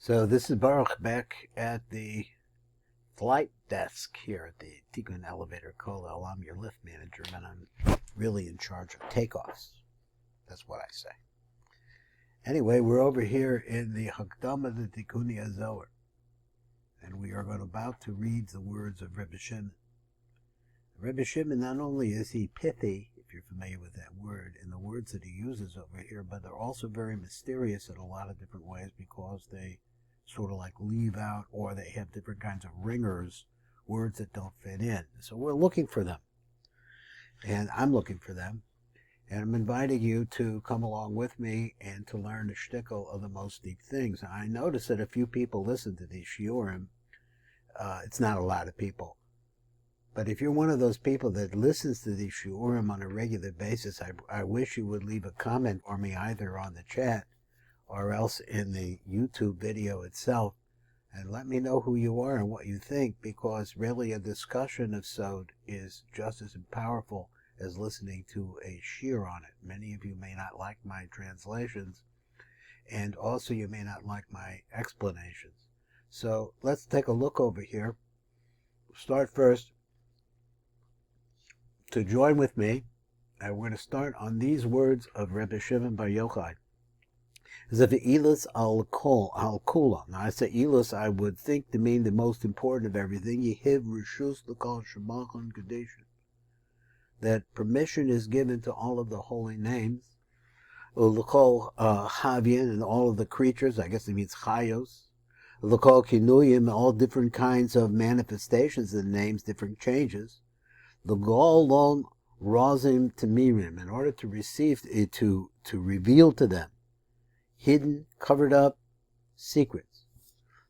So this is Baruch back at the flight desk here at the Tikunei Elevator Kollel. I'm your lift manager, and I'm really in charge of takeoffs. That's what I say. Anyway, we're over here in the Hakdama of the Tikunei Zohar, and we are about to read the words of Rebbe Shimon. Rebbe Shimon, not only is he pithy, if you're familiar with that word, in the words that he uses over here, but they're also very mysterious in a lot of different ways because they sort of like leave out, or they have different kinds of ringers, words that don't fit in. So we're looking for them, and I'm looking for them, and I'm inviting you to come along with me and to learn the shtickle of the most deep things. Now, I notice that a few people listen to these shiurim. It's not a lot of people. But if you're one of those people that listens to these shiurim on a regular basis, I wish you would leave a comment for me either on the chat or else in the YouTube video itself, and let me know who you are and what you think, because really a discussion of Sod is just as powerful as listening to a shiur on it. Many of you may not like my translations, and also you may not like my explanations. So let's take a look over here. Start first. To join with me, we're going to start on these words of Rebbe Shimon Bar Yochai. As if ilus al kula. Now I say ilus, I would think to mean the most important of everything. Yehiv rishus l'kol shemachon kedushin. That permission is given to all of the holy names. L'kol havien, and all of the creatures. I guess it means chayos. L'kol kinuyim, all different kinds of manifestations of the names, different changes. L'gol lon rozim temirim, in order to receive it, to reveal to them hidden, covered up secrets.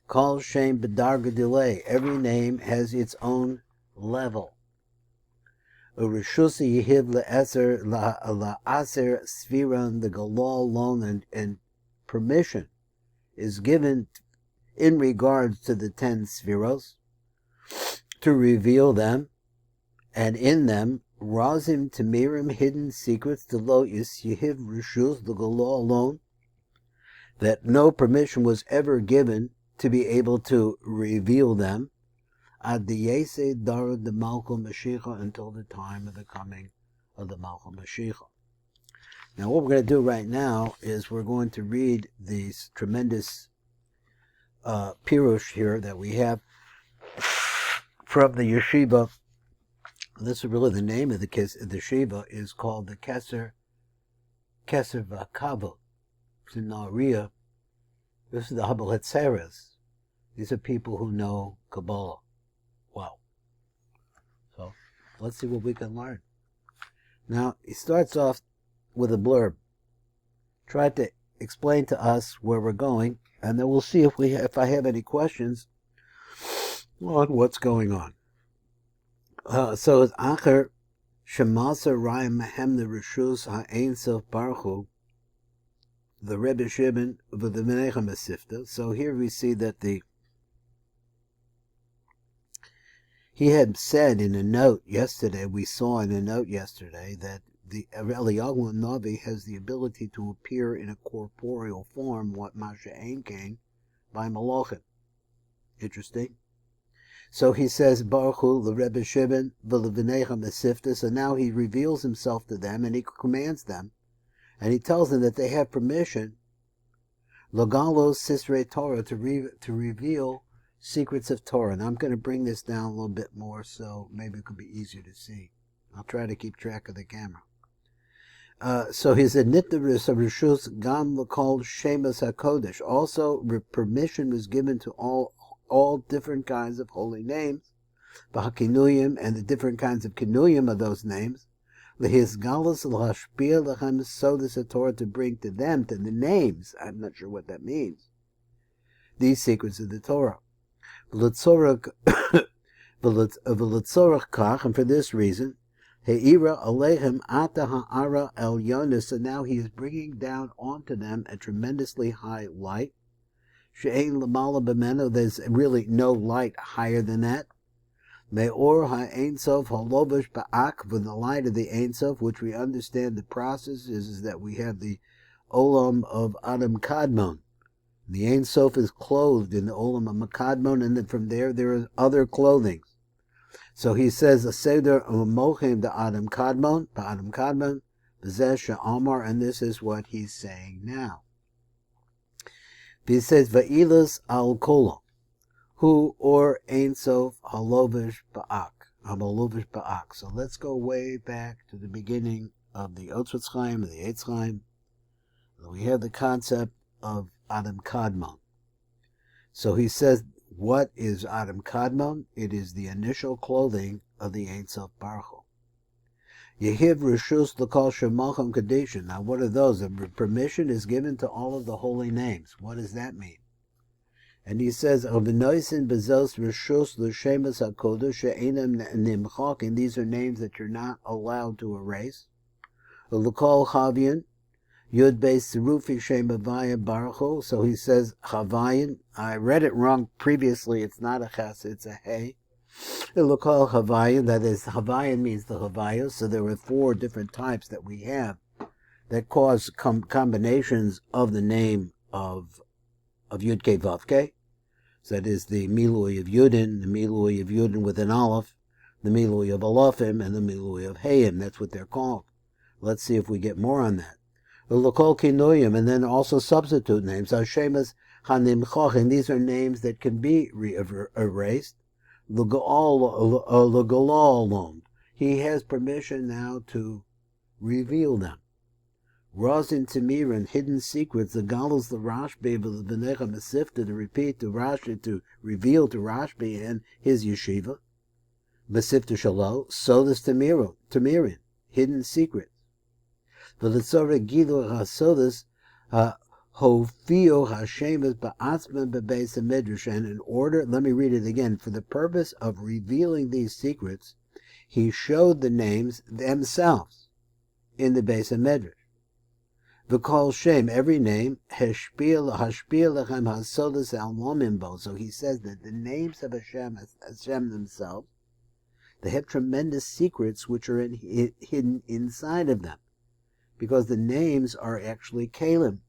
Kol shem b'darga delay. Every name has its own level. U'rishusa yehiv la'aser sfiran, the galal lon, and permission is given in regards to the 10 spheros to reveal them, and in them razim temirim, hidden secrets, the lo is yehiv rishus the galal lon, that no permission was ever given to be able to reveal them, ad diyese dara de Malchus Mashiach, until the time of the coming of the Malchus Mashiach. Now what we're going to do right now is we're going to read these tremendous pirush here that we have from the yeshiva. This is really the name of the yeshiva, is called the Keser V'Kavod. It's in Nariya. This is the Habbaletzeres. These are people who know Kabbalah. Wow. So let's see what we can learn. Now he starts off with a blurb. Try to explain to us where we're going, and then we'll see if I have any questions on what's going on. So it's Acher Shemasa Rayim Mehem the Rishus Ha'Ein Sof Baruch, the Rebbe Shimon of the Menachem Masifta. So here we see that he had said in a note yesterday, we saw in a note yesterday, that the Eliyahu Navi has the ability to appear in a corporeal form, what Masha Ein Kain, by Malachim. Interesting. So he says, Baruch Hu, the Rebbe Shimon, v'levinechem Masifta. So now he reveals himself to them, and he commands them, and he tells them that they have permission, Logalos Sisrei Torah, to reveal secrets of Torah. And I'm going to bring this down a little bit more so maybe it could be easier to see. I'll try to keep track of the camera. So he said, Nitavris of Rishus Gam Lakol Shemas HaKodesh. Also, permission was given to all different kinds of holy names, B'Hakinuyim, and the different kinds of Kinuyim of those names, L'Hizgalus L'Hashpia L'Chem Sodas Torah, to bring to them, to the names. I'm not sure what that means. These secrets of the Torah. V'Litzorach Kach, and for this reason, He'ira Aleichem Ata Ha'ara El Yonis, and now he is bringing down onto them a tremendously high light. She'ein L'Mala B'Meno, there's really no light higher than that. Me'or ha'Ein Sof ha'lobash ba'ak, from the light of the Ein Sof, which we understand the process is that we have the Olam of Adam Kadmon, The Ein Sof is clothed in the Olam HaMakadmon, and then from there is other clothing. So he says, Aseder Mochem the Adam Kadmon, Adam Kadmon, Bezesh Amar, and this is what he's saying now. He says, Va'ilas al Kolo, who or Ein Sof Halovish Ba'ak, Hamalovish Ba'ak. So let's go way back to the beginning of the Otzvot Chaim, the Eitz Chaim. We have the concept of Adam Kadmon. So he says, what is Adam Kadmon? It is the initial clothing of the Ein Sof Baruch Hu. Yehiv Rishus L'Kol Shemacham Kadeshin. Now what are those? The permission is given to all of the holy names. What does that mean? And he says, Avinoisin Bezos Rishus L'Shemas HaKodesh She'enam Nimchak, and these are names that you're not allowed to erase. L'Kol Chavian, Yud Beis Serufi Shem Havaya Baruch Hu. So he says Havayan. I read it wrong previously. It's not a ches, it's a hey. L'Kol Havayan. That is, Havayan means the Havaya. So there are 4 different types that we have that cause combinations of the name of Yud Kei Vav Kei. So that is the Milui of Yudin, the Milui of Yudin with an Aleph, the Milui of Alafim, and the Milui of Hayim. That's what they're called. Let's see if we get more on that. L'Kol Kinuyim, and then also substitute names. Hashemas Hanimchoch, and these are names that can be erased. L'Galal, he has permission now to reveal them. Razin Tamirin, hidden secrets. The Galos, the Rashbi, the Benecha Masifta, to repeat to Rashi, to reveal to Rashbi and his yeshiva. Masifta Shalo, Sodas Tamirin, hidden secrets. V'letzorah gilu hasodas hofio hashemas ba'atzman bebeis hamedrash. And in order, let me read it again. For the purpose of revealing these secrets, he showed the names themselves in the Beis HaMedrash. V'kol shem, every name, hashpil lechem hasodas almomim bo. So he says that the names of Hashem themselves, they have tremendous secrets which are hidden inside of them. Because the names are actually Kalim.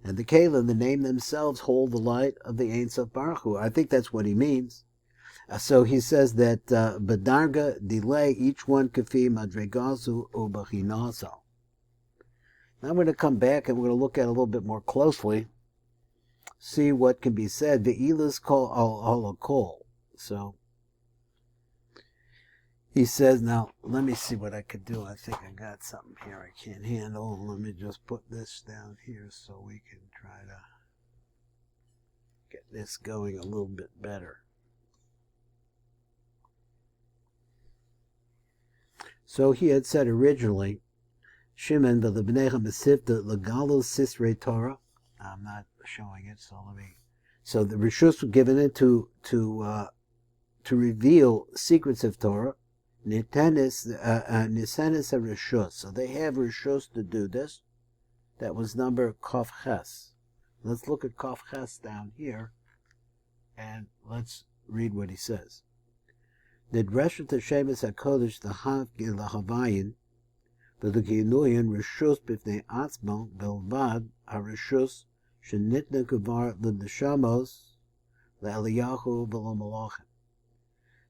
And the Kalim, the name themselves, hold the light of the Ein Sof Baruch Hu. I think that's what he means. So he says that Badarga delay each one kafi madregazu ubachinaso. Now I'm going to come back and we're going to look at it a little bit more closely, see what can be said. Ve'ilas kol al kol. So he says, now, let me see what I could do. I think I got something here I can't handle. Let me just put this down here so we can try to get this going a little bit better. So he had said originally, Shimon v'lebnecha mesivta legalos sisrei Torah. I'm not showing it, so let me. So the rishus were given it to reveal secrets of Torah. Nisenis a rishus. So they have rishus to do this. That was number Kof Ches. Let's look at Kof Ches down here, and let's read what he says. Nidreshet Hashemis HaKodesh l'Havayin v'leginuyin rishus b'fnei atzmo belvad harishus shenitna kuvar l'neshamos le'Eliyahu v'lomalachim.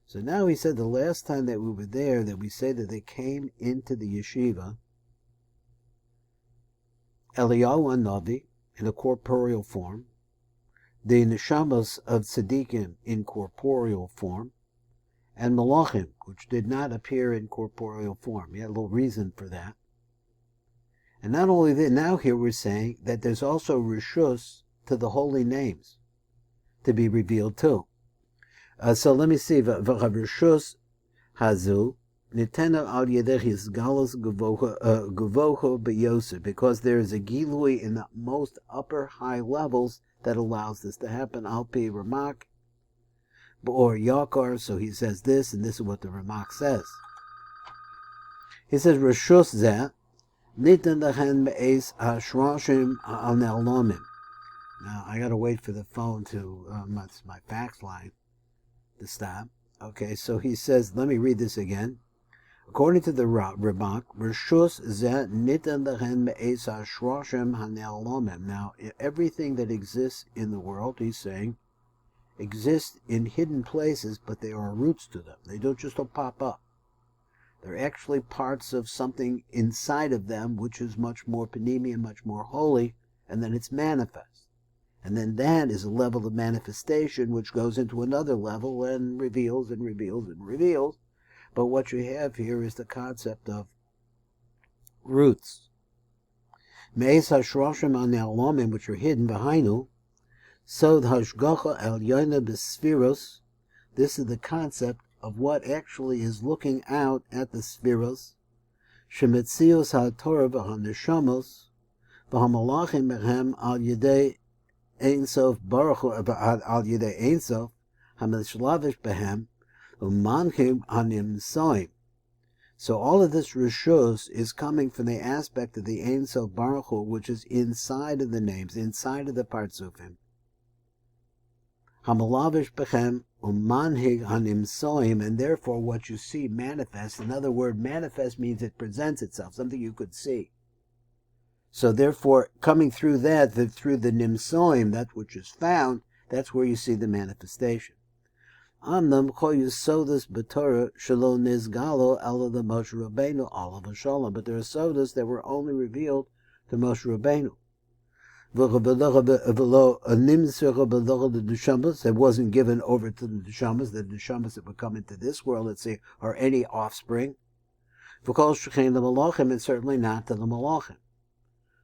So now he said the last time that we were there, that we say that they came into the yeshiva, Eliyahu Navi in a corporeal form, the neshamos of tzaddikim in corporeal form, and malachim, which did not appear in corporeal form. He had a little reason for that. And not only that, now here we're saying that there's also rishus to the holy names to be revealed too. So let me see. V'chavishus hazu nitena al yedechis galos guvocho b'yosef, because there is a gilui in the most upper high levels that allows this to happen. Al pi Ramak or Yakar. So he says this, and this is what the Ramak says. He says rishus zeh nitan lachen me'es hashrashim al ne'alomim. Now I got to wait for the phone to my fax line to stop. Okay, so he says, let me read this again. According to the Ramak, Rishus zeh nitan lehen me'es hashroshim hane'alomim. Now, everything that exists in the world, he's saying, exists in hidden places, but there are roots to them. They don't just pop up. They're actually parts of something inside of them, which is much more panemian, much more holy, and then it's manifest. And then that is a level of manifestation which goes into another level and reveals and reveals and reveals. But what you have here is the concept of roots. Me'es hashroshim hane'alomim, which are hidden behind you. Sod hashgacha elyona b'sfiros. This is the concept of what actually is looking out at the spheros. Shemetzios ha'torah v'haneshamos v'hamalachim mehem al yedei ein sof baruch hu al yedei ein sof hamishlavish behem umanchim hanimsoim. So all of this rishus is coming from the aspect of the ein sof baruch hu, which is inside of the names, inside of the partzufim. Hamalavish bechem umanhig hanimsoim, and therefore what you see manifest. In other words, manifest means it presents itself, something you could see. So therefore, coming through that, through the nimsoim, that which is found, that's where you see the manifestation. Amnam choyusodas b'Torah shelo nizgalo ela the Moshe Rabbeinu alav hashalom. But there are sodas that were only revealed to Moshe Rabbeinu. It wasn't given over to the neshamas that would come into this world, let's say, or any offspring. And certainly not to the malachim.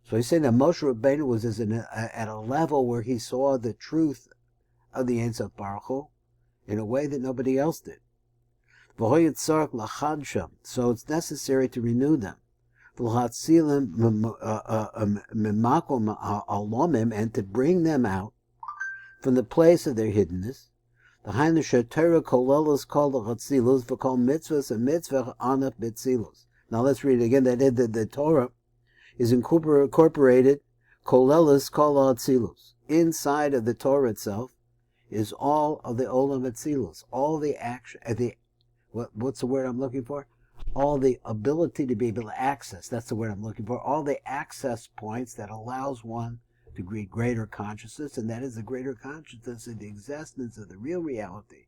So he's saying that Moshe Rabbeinu was at a level where he saw the truth of the Ein Sof Baruch Hu in a way that nobody else did. So it's necessary to renew them. And to bring them out from the place of their hiddenness. Now let's read it again. That the Torah is incorporated inside of the Torah itself is all of the Olam Atzilus, all the action, what's the word I'm looking for? All the ability to be able to access, that's the word I'm looking for, all the access points that allows one to create greater consciousness, and that is the greater consciousness of the existence of the real reality,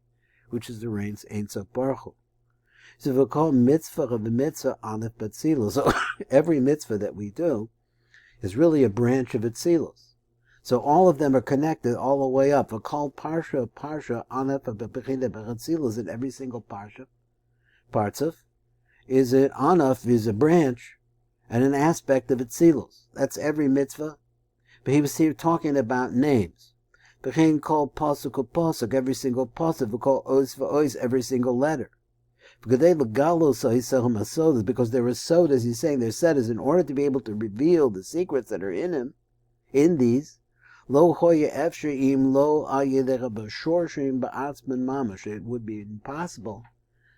which is the reigns Ein Sof Baruch Hu. So we call mitzvah of the mitzvah anef b'tzilus. So every mitzvah that we do is really a branch of Atzilus. So all of them are connected all the way up. We call parsha anef b'tzilus in every single parsha. Partzuf is it anaf is a branch and an aspect of Atzilus. That's every mitzvah. But he was here talking about names. B'chein called pasuk, every single pasuk. We call ois, every single letter. Because there are sodas, he's saying they're sodas in order to be able to reveal the secrets that are in him, in these. It would be impossible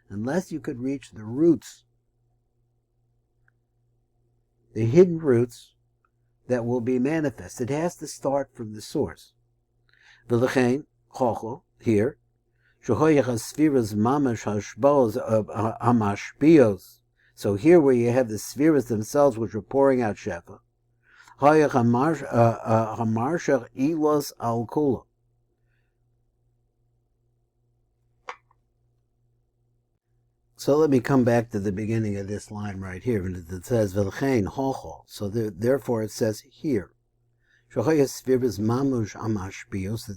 unless you could reach the roots, the hidden roots that will be manifest. It has to start from the source. Here, so here where you have the spheres themselves which are pouring out Shefa. So let me come back to the beginning of this line right here. And it says, so therefore it says here, that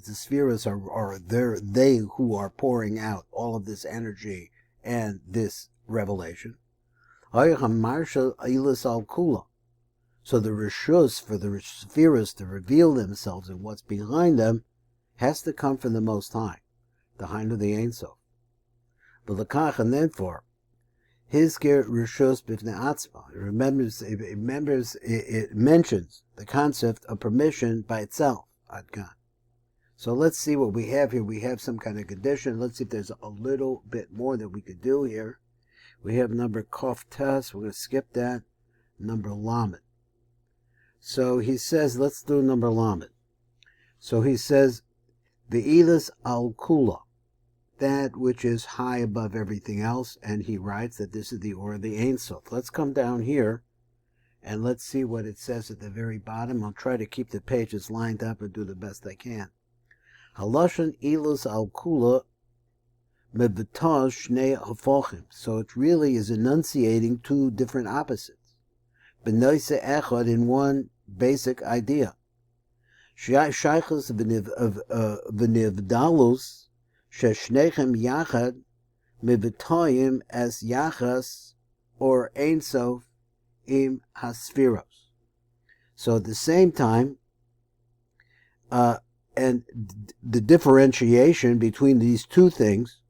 the spheres are they who are pouring out all of this energy and this revelation. So the rishus, for the spheres to reveal themselves and what's behind them, has to come from the Most High, the Hind of the Ein Sof. And therefore, his rishus b'fnei atzma. It mentions the concept of permission by itself. Adkan. So let's see what we have here. We have some kind of condition. Let's see if there's a little bit more that we could do here. We have number Kof Tes. We're going to skip that. Number Lamed. So he says, let's do number Lamed. So he says, Ve'ilas al Kula. that which is high above everything else, and he writes that this is the Or of the Ein Sof. Let's come down here, and let's see what it says at the very bottom. I'll try to keep the pages lined up and do the best I can. Haloshan ilus al kula mevitaz shnei hafochim. So it really is enunciating two different opposites. Benoise echad, in one basic idea. Shaychus v'nivdalus sheshnechem yachad mevitoyim as yachas or Ein Sof im hasfiros. So at the same time, and the differentiation between these two things,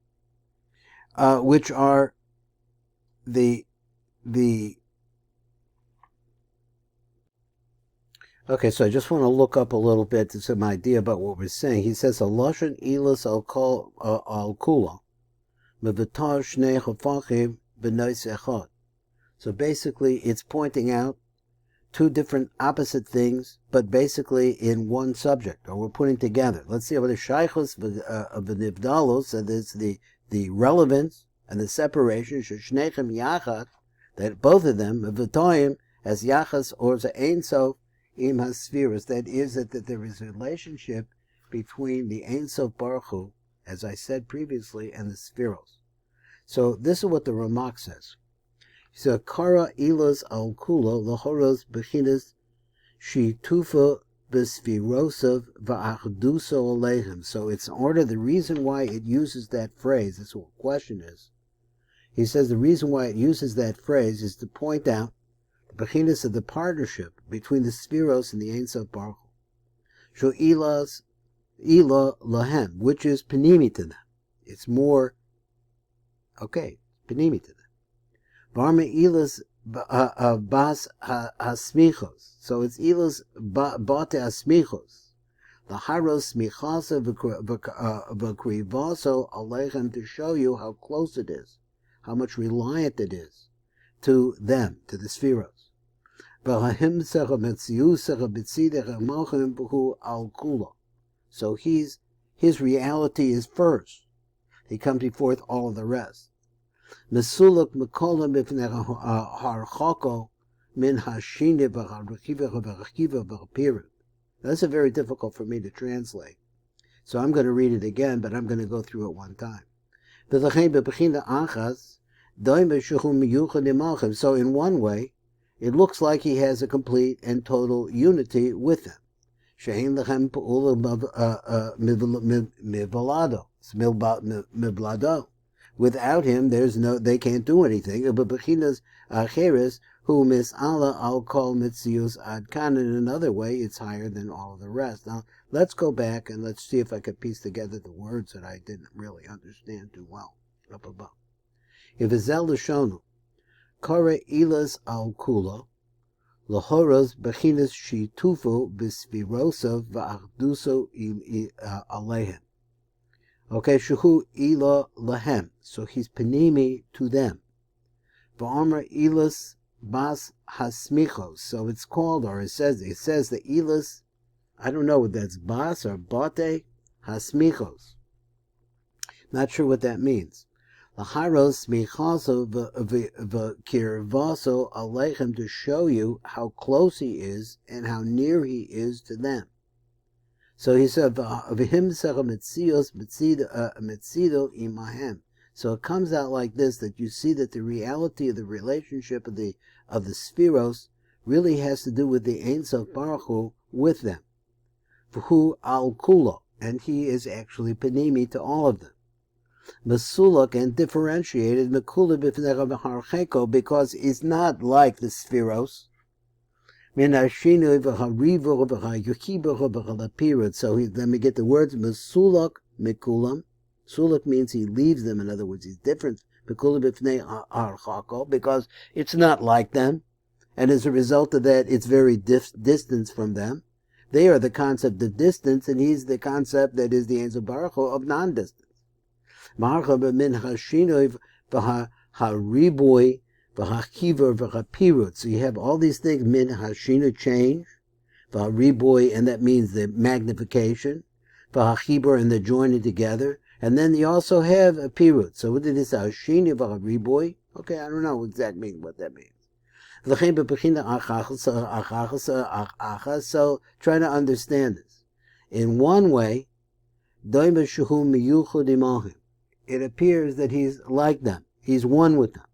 which are the okay, so I just want to look up a little bit to some idea about what we're saying. He says, "Haloshan ilas al kula, mevatar shnei chafachim b'nois echad." So basically, it's pointing out two different opposite things, but basically in one subject, or we're putting together. Let's see what the shaychus of the nivdalos, and it's the relevance and the separation, sheshnechem yachad, that both of them, mevitoyim as yachas or as Ein Sof im hasfiras, that is that there is a relationship between the Ein Sof Baruch Hu, as I said previously, and the spheros. So this is what the Ramak says. He said, Kara ilas al kula lahoros bechinas shitufa b'sfirosav va'achduso aleichem. So it's in order, the reason why it uses that phrase, that's what the question is. He says the reason why it uses that phrase is to point out the bechinas of the partnership between the spheros and the Ein Sof Baruch Hu. Sho ilas ila lahem, which is panimi to them. It's more, okay, panimi to them. Varma ilas bas hasmichos. So it's ilas bate hasmichos. The haros smichasa v'krivaso aleichem, to show you how close it is, how much reliant it is to them, to the spheros. So his reality is first. He comes before all of the rest. Mesuluk mekolam harchoko min hashine v'harkiva v'harkiva. That's very difficult for me to translate, so I'm going to read it again, but I'm going to go through it one time. So in one way, it looks like he has a complete and total unity with them. Without him, they can't do anything. In another way, it's higher than all of the rest. Now, let's go back and let's see if I could piece together the words that I didn't really understand too well up above. If it's Lashonu, Kore ilas al kula, lahoros bechinas shitufu b'svirosav va'achduso alehem. Okay, shuhu ila lahem. So he's panimi to them. Va'amra ilas bas hasmichos. So it's called, or it says the ilas, I don't know what that's, bas or bate hasmichos. Not sure what that means. Laharos smichaso v'kirvaso aleichem, to show you how close he is and how near he is to them. So he said, "V'him secha metzios metzido imahem." So it comes out like this, that you see that the reality of the relationship of the spheros really has to do with the Ein Sof Baruch Hu with them. V'hu al kulo, and he is actually panimi to all of them. Mesulak, and differentiated mekula b'fnei v'harcheko, because he's not like the spheros. So let me get the words. Mesulak mekulam. Sulak means he leaves them. In other words, he's different. Because it's not like them. And as a result of that, it's very distant from them. They are the concept of distance, and he's the concept that is the Ein Sof Baruch Hu of non-distance. So you have all these things, min hashina, change, v'hariboy, and that means the magnification, v'hachibur, and the joining together, And then you also have a pirut. So what did it say? Shini v'riboy? Okay, I don't know what that means. So try to understand this. In one way, it appears that he's like them. He's one with them.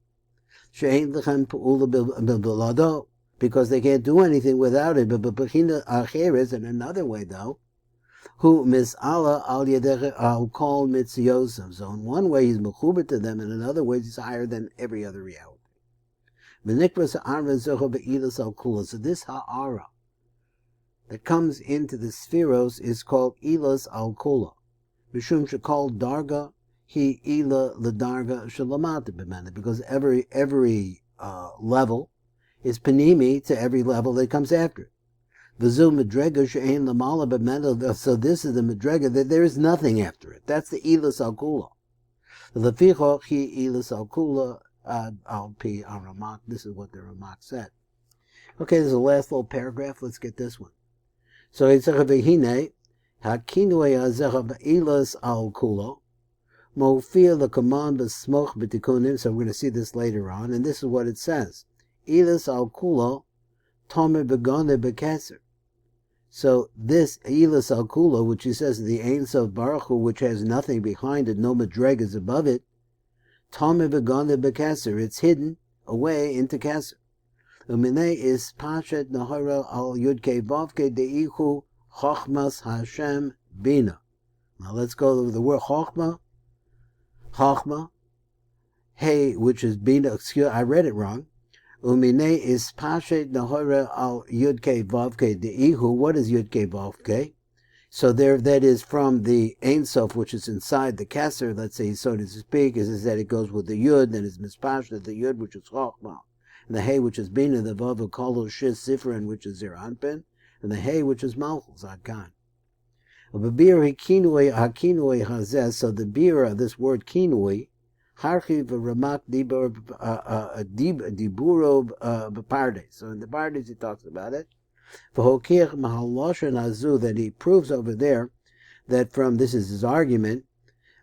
Because they can't do anything without it. But in another way, though, who mis'ala al yedech al kol mitziyosam. So in one way he's mechuber to them, and in another way he's higher than every other reality. So this ha'ara that comes into the spheros is called ilas al kula. Mishum shekol darga he ila ledarga shalamata b'mena, because every level is panimi to every level that comes after it. V'zu medrega she'ein lamala b'mena. So this is the medrega that there is nothing after it. That's the ilas al kula. Lefichoch he ilas al kula al pi aramak. This is what the Ramak said. Okay, there's the last little paragraph. Let's get this one. So it's v'hine hakinui azecha b'ilas al kula mofia the command b'smoch b'tikunim. So we're going to see this later on, and this is what it says: ilas al kula tomer begane b'keser. So this ilas al kula, which he says is the Ein Sof Baruch Hu, which has nothing behind it, no madregas above it, tomer begane b'keser, it's hidden away into keser. Umine is pashet nahara al yudke vavke deichu chochmas Hashem bina. Now let's go to the word chochma. Chochma, hey, which is bina. Excuse, I read it wrong. Umine is pashet nahara al yudke vavke deihu. What is yudke vavke? So there, that is from the Ein Sof, which is inside the keser. Let's say, so to speak, is that it goes with the yud, then it's mispashet the yud, which is chochma. And the hay, which is bina, the vav of kolo shis sifrin, which is zir anpin, and the hay, which is malchus adkan. So the bira, this word kinui, harchiv ramak diburo b'pardes. So in the pardes he talks about it. That he proves over there that from, this is his argument,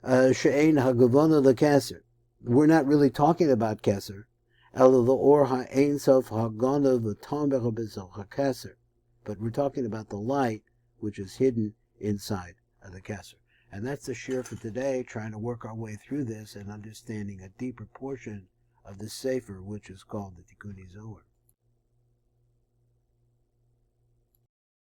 she'ein hagavona lekeser. We're not really talking about keser. But we're talking about the light which is hidden inside of the keser. And that's the shir for today, trying to work our way through this and understanding a deeper portion of the sefer, which is called the Tikunei Zohar.